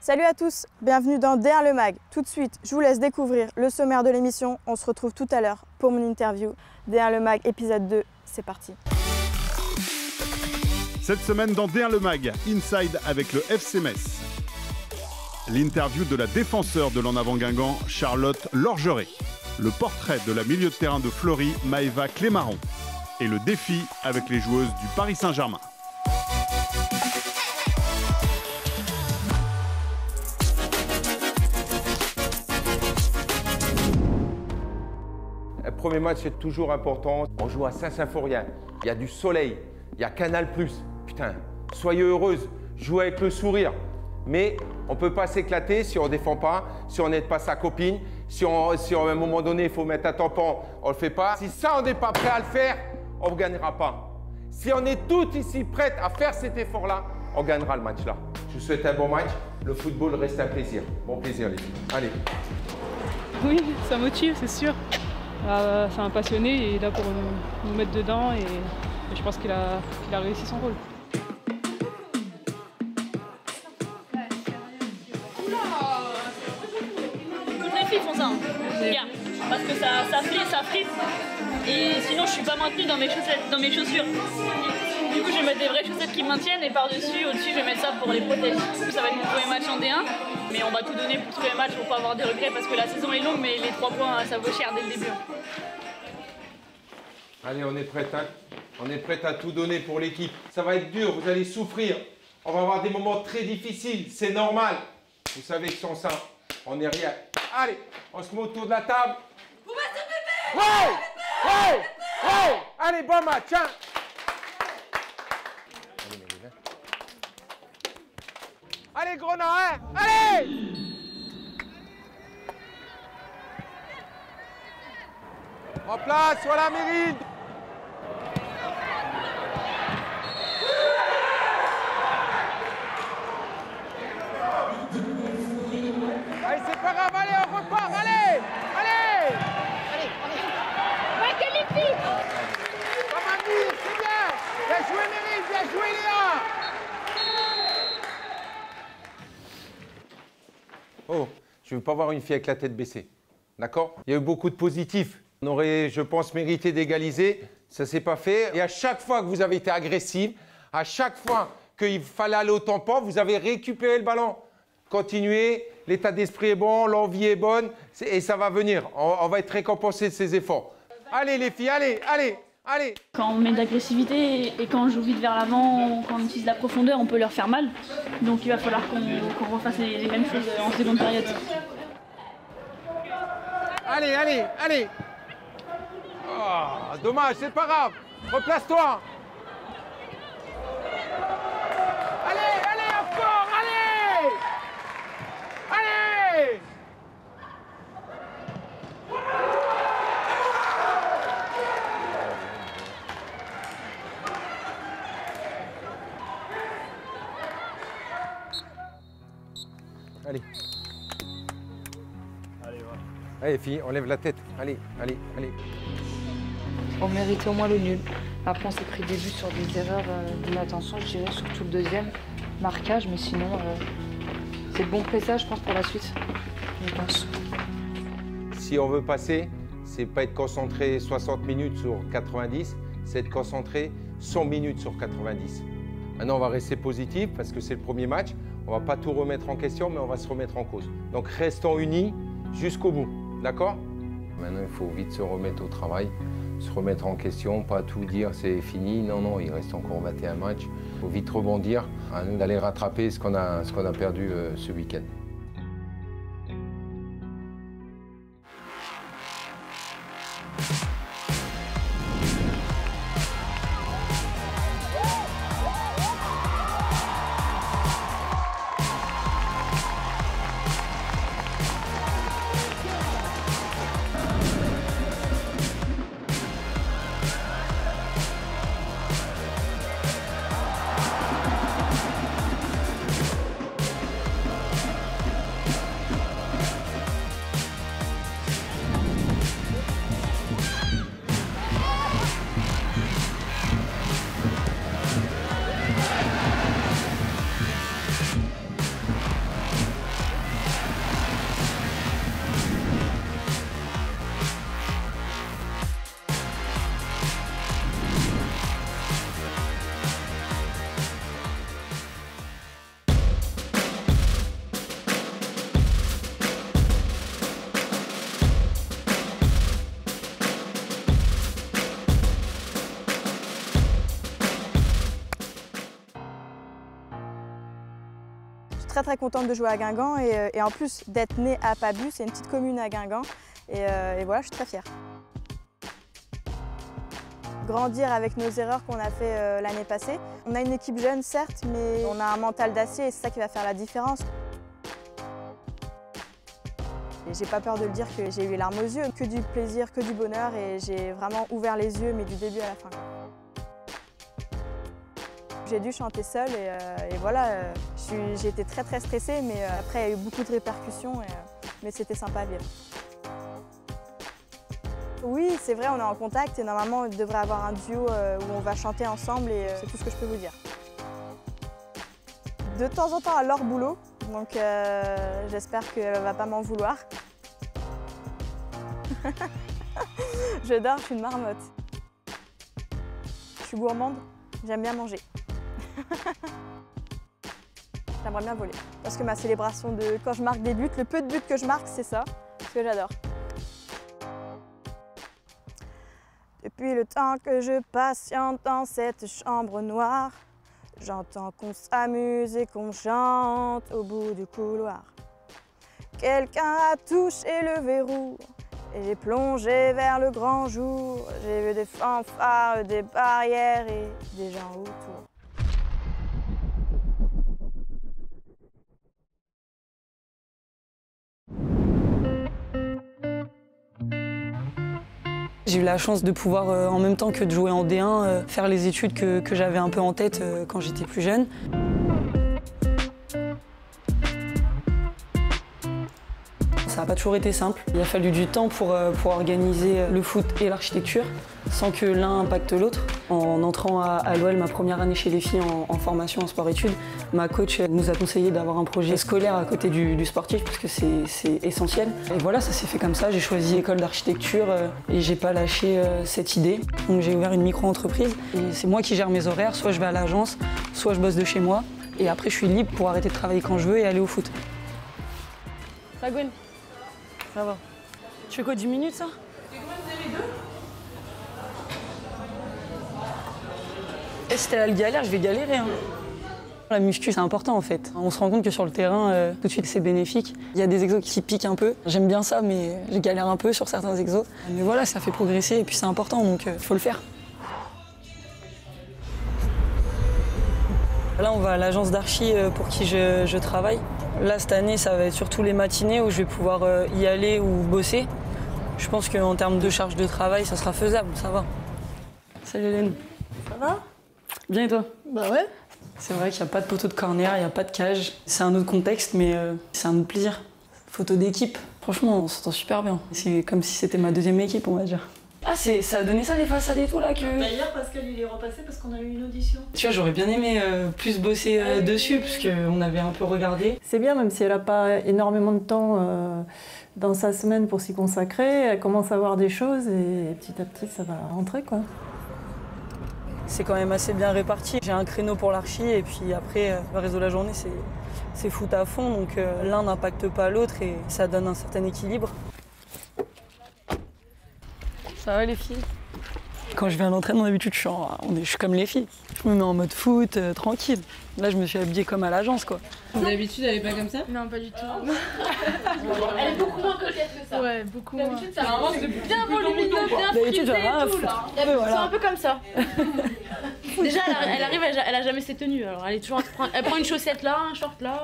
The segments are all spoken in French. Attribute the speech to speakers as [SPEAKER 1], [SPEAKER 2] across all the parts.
[SPEAKER 1] Salut à tous, bienvenue dans D1 Le Mag. Tout de suite, je vous laisse découvrir le sommaire de l'émission. On se retrouve tout à l'heure pour mon interview. D1 Le Mag, épisode 2, c'est parti.
[SPEAKER 2] Cette semaine dans D1 Le Mag, Inside avec le FC Metz. L'interview de la défenseur de l'En Avant Guingamp, Charlotte Lorgeret. Le portrait de la milieu de terrain de Flory, Maëva Clémaron. Et le défi avec les joueuses du Paris Saint-Germain.
[SPEAKER 3] Le premier match, c'est toujours important. On joue à Saint-Symphorien. Il y a du soleil. Il y a Canal+. Putain, soyez heureuses. Jouez avec le sourire. Mais on ne peut pas s'éclater si on ne défend pas, si on n'aide pas sa copine, si à un moment donné, il faut mettre un tampon, on ne le fait pas. Si ça, on n'est pas prêt à le faire, on ne gagnera pas. Si on est toutes ici prêtes à faire cet effort-là, on gagnera le match-là. Je vous souhaite un bon match. Le football reste un plaisir. Bon plaisir, les filles. Allez.
[SPEAKER 4] Oui, ça motive, c'est sûr. C'est un passionné et il est là pour nous mettre dedans et je pense qu'il a réussi son rôle.
[SPEAKER 5] Toutes les filles font ça, bien, parce que ça frise et sinon je suis pas maintenue dans mes chaussures. Du coup je vais mettre des vraies chaussettes qui me maintiennent et par-dessus, au-dessus je vais mettre ça pour les protéger. Ça va être mon premier match en D1, mais on va tout donner pour ce premier match pour pas avoir des regrets parce que la saison est longue mais les 3 points ça vaut cher dès le début.
[SPEAKER 3] Allez, on est prêts, hein? On est prêts à tout donner pour l'équipe. Ça va être dur, vous allez souffrir. On va avoir des moments très difficiles, c'est normal. Vous savez que sans ça, on n'est rien. Allez, on se met autour de la table.
[SPEAKER 5] Vous mettez bébé!
[SPEAKER 3] Ouais! Ouais! Ouais! Allez, bon match, hein? Allez, Grenat, hein? Allez! En place, voilà Mérine! Allez, c'est pas grave, allez, on repart, allez! Allez!
[SPEAKER 5] Ouais, quelle les filles!
[SPEAKER 3] Pas mal dit, c'est bien! Bien joué Mérine, bien joué Léa! Oh, je ne veux pas voir une fille avec la tête baissée. D'accord? Il y a eu beaucoup de positifs. On aurait, je pense, mérité d'égaliser. Ça ne s'est pas fait. Et à chaque fois que vous avez été agressive, à chaque fois qu'il fallait aller au tampon, vous avez récupéré le ballon. Continuez, l'état d'esprit est bon, l'envie est bonne et ça va venir. On va être récompensé de ces efforts. Allez les filles, allez, allez, allez.
[SPEAKER 5] Quand on met de l'agressivité et quand on joue vite vers l'avant, quand on utilise la profondeur, on peut leur faire mal. Donc il va falloir qu'on refasse les mêmes choses en seconde période.
[SPEAKER 3] Allez, allez, allez. Oh, dommage, c'est pas grave. Replace-toi. Allez, allez, encore, allez. Allez. Allez. Allez, filles, on lève la tête. Allez, allez, allez.
[SPEAKER 6] On méritait au moins le nul. Après, on s'est pris des buts sur des erreurs d'inattention, je dirais, surtout le deuxième marquage. Mais sinon, c'est le bon pressage, je pense, pour la suite. Je pense.
[SPEAKER 3] Si on veut passer, c'est pas être concentré 60 minutes sur 90, c'est être concentré 100 minutes sur 90. Maintenant, on va rester positif parce que c'est le premier match. On va pas tout remettre en question, mais on va se remettre en cause. Donc, restons unis jusqu'au bout. D'accord? Maintenant, il faut vite se remettre au travail, se remettre en question, pas tout dire c'est fini. Non, non, il reste encore 21 matchs. Il faut vite rebondir, à nous d'aller rattraper ce qu'on a perdu ce week-end.
[SPEAKER 1] très très contente de jouer à Guingamp et en plus d'être née à Pabus, c'est une petite commune à Guingamp et voilà, je suis très fière. Grandir avec nos erreurs qu'on a fait l'année passée. On a une équipe jeune certes, mais on a un mental d'acier et c'est ça qui va faire la différence. J'ai pas peur de le dire que j'ai eu les larmes aux yeux, que du plaisir, que du bonheur et j'ai vraiment ouvert les yeux mais du début à la fin. J'ai dû chanter seule et voilà, j'ai été très très stressée mais après il y a eu beaucoup de répercussions mais c'était sympa à vivre. Oui, c'est vrai, on est en contact et normalement on devrait avoir un duo où on va chanter ensemble et c'est tout ce que je peux vous dire. De temps en temps à leur boulot, donc j'espère qu'elle ne va pas m'en vouloir. Je dors, je suis une marmotte. Je suis gourmande, j'aime bien manger. J'aimerais bien voler. Parce que ma célébration de quand je marque des buts, le peu de buts que je marque, c'est ça, ce que j'adore. Depuis le temps que je patiente dans cette chambre noire, j'entends qu'on s'amuse et qu'on chante au bout du couloir. Quelqu'un a touché le verrou et j'ai plongé vers le grand jour. J'ai vu des fanfares, des barrières et des gens autour.
[SPEAKER 7] J'ai eu la chance de pouvoir, en même temps que de jouer en D1, faire les études que j'avais un peu en tête quand j'étais plus jeune. Ça n'a pas toujours été simple. Il a fallu du temps pour organiser le foot et l'architecture, sans que l'un impacte l'autre. En entrant à l'OL, ma première année chez les filles en formation en sport-études, ma coach nous a conseillé d'avoir un projet scolaire à côté du sportif, parce que c'est essentiel. Et voilà, ça s'est fait comme ça. J'ai choisi école d'architecture et j'ai pas lâché cette idée. Donc j'ai ouvert une micro-entreprise et c'est moi qui gère mes horaires. Soit je vais à l'agence, soit je bosse de chez moi. Et après, je suis libre pour arrêter de travailler quand je veux et aller au foot.
[SPEAKER 8] Ça, Gwen?
[SPEAKER 7] Ça va. Tu fais quoi, 10 minutes, ça? Et si t'es là, le galère, je vais galérer. Hein. La muscu, c'est important en fait. On se rend compte que sur le terrain, tout de suite, c'est bénéfique. Il y a des exos qui piquent un peu. J'aime bien ça, mais je galère un peu sur certains exos. Mais voilà, ça fait progresser et puis c'est important, donc il faut le faire. Là, on va à l'agence d'archi pour qui je travaille. Là, cette année, ça va être surtout les matinées où je vais pouvoir y aller ou bosser. Je pense qu'en termes de charge de travail, ça sera faisable, ça va. Salut Hélène.
[SPEAKER 8] Ça va?
[SPEAKER 7] Bien et toi?
[SPEAKER 8] Bah ouais.
[SPEAKER 7] C'est vrai qu'il n'y a pas de poteau de corner, il n'y a pas de cage. C'est un autre contexte, mais c'est un autre plaisir. Photo d'équipe. Franchement, on s'entend super bien. C'est comme si c'était ma deuxième équipe, on va dire. Ah, ça a donné ça les façades et tout là que...
[SPEAKER 8] Bah hier, Pascal il est repassé parce qu'on a eu une audition.
[SPEAKER 7] Tu vois, j'aurais bien aimé plus bosser dessus parce qu'on avait un peu regardé.
[SPEAKER 9] C'est bien, même si elle n'a pas énormément de temps dans sa semaine pour s'y consacrer, elle commence à voir des choses et petit à petit ça va rentrer quoi.
[SPEAKER 7] C'est quand même assez bien réparti. J'ai un créneau pour l'archi et puis après, le reste de la journée, c'est foot à fond. Donc l'un n'impacte pas l'autre et ça donne un certain équilibre. Ça va les filles? Quand je vais à l'entraînement, d'habitude, je suis comme les filles. Je me mets en mode foot, tranquille. Là, je me suis habillée comme à l'agence, quoi.
[SPEAKER 8] D'habitude, elle est pas comme ça?
[SPEAKER 4] Non, pas du tout.
[SPEAKER 5] Elle est beaucoup moins coquette que ça.
[SPEAKER 4] Ouais, beaucoup moins.
[SPEAKER 5] D'habitude, ça a un ventre bien volumineux, bien
[SPEAKER 7] D'habitude,
[SPEAKER 5] frisé
[SPEAKER 7] j'en ai rien à
[SPEAKER 5] et tout,
[SPEAKER 7] foutre.
[SPEAKER 5] là.
[SPEAKER 7] Ouais, voilà.
[SPEAKER 5] C'est un peu comme ça. Déjà, elle arrive, elle a jamais ses tenues. Alors, elle prend une chaussette là, un short là.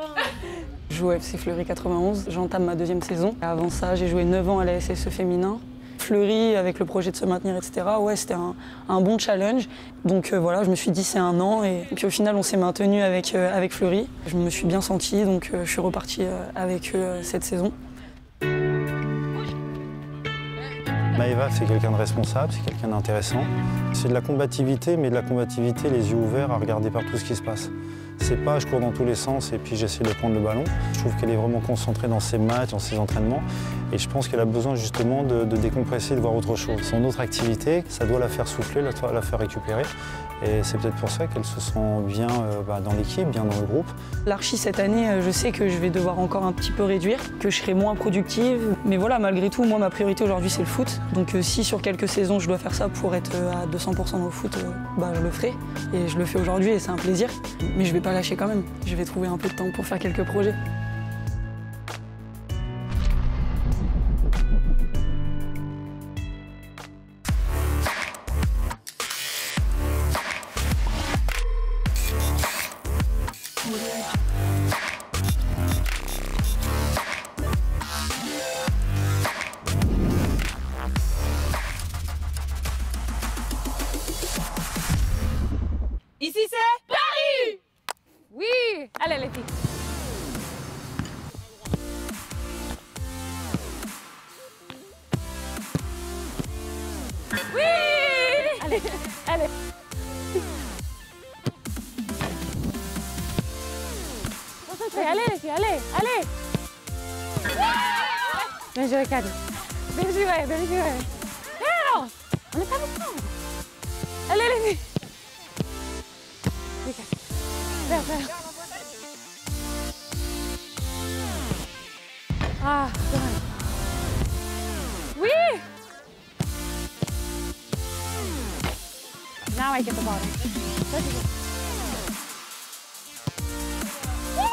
[SPEAKER 7] Je joue au FC Fleury 91, j'entame ma deuxième saison. Avant ça, j'ai joué 9 ans à la SSE féminin. Fleury, avec le projet de se maintenir, etc. Ouais, c'était un bon challenge. Donc voilà, je me suis dit c'est un an. Et puis au final, on s'est maintenu avec Fleury. Je me suis bien sentie, donc je suis repartie avec eux cette saison.
[SPEAKER 10] Maëva, c'est quelqu'un de responsable, c'est quelqu'un d'intéressant. C'est de la combativité, mais de la combativité les yeux ouverts à regarder partout ce qui se passe. C'est pas je cours dans tous les sens et puis j'essaie de prendre le ballon. Je trouve qu'elle est vraiment concentrée dans ses matchs, dans ses entraînements. Et je pense qu'elle a besoin justement de décompresser, de voir autre chose. Son autre activité, ça doit la faire souffler, la faire récupérer. Et c'est peut-être pour ça qu'elle se sent bien dans l'équipe, bien dans le groupe.
[SPEAKER 7] L'archi cette année, je sais que je vais devoir encore un petit peu réduire, que je serai moins productive. Mais voilà, malgré tout, moi ma priorité aujourd'hui c'est le foot. Donc si sur quelques saisons je dois faire ça pour être à 200% dans le foot, je le ferai. Et je le fais aujourd'hui et c'est un plaisir. Mais je vais pas lâcher quand même. Je vais trouver un peu de temps pour faire quelques projets.
[SPEAKER 8] Ici c'est Paris. Oui. Allez les filles. Oui. Allez, allez. Concentrez, allez les filles, allez, allez. Bien joué, Cady. Bien joué, bien joué. Et alors, on n'est pas ensemble. Allez les filles. Viens, viens. Ah, dommage. Oui! Now I get the bottom. Oh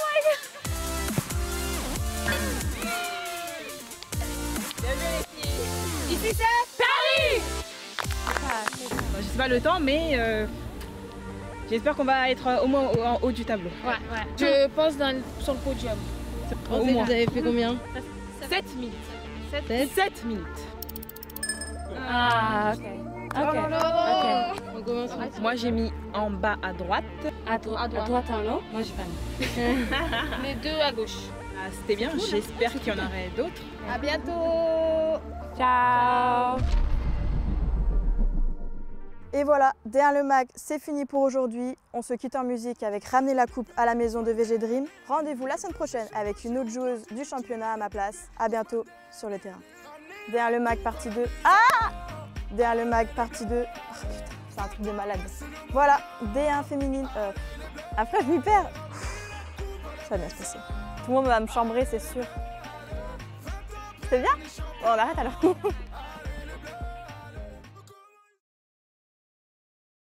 [SPEAKER 8] my god! Ici c'est Paris!
[SPEAKER 4] Je sais pas le temps, mais j'espère qu'on va être au moins en haut du tableau.
[SPEAKER 8] Ouais, ouais. Je pense sur le podium.
[SPEAKER 4] Au moins.
[SPEAKER 8] Vous avez fait combien?
[SPEAKER 4] 7 minutes. 7 minutes.
[SPEAKER 8] Ah, ok. Ok. Ok. On commence.
[SPEAKER 4] Moi j'ai mis en bas à droite.
[SPEAKER 8] À droite, non? Moi j'ai pas mis. Les deux à gauche.
[SPEAKER 4] Ah, c'était bien, j'espère qu'il y en aurait d'autres.
[SPEAKER 8] À bientôt. Ciao.
[SPEAKER 1] Et voilà, D1 le mag, c'est fini pour aujourd'hui. On se quitte en musique avec Ramener la coupe à la maison de VG Dream. Rendez-vous la semaine prochaine avec une autre joueuse du championnat à ma place. À bientôt sur le terrain. D1 le mag partie 2. Ah! D1 le mag partie 2. Oh putain, c'est un truc de malade. Voilà, D1 féminine. Après je m'y perds. Ça va bien se passer. Tout le monde va me chambrer, c'est sûr. C'est bien? Bon, on arrête alors.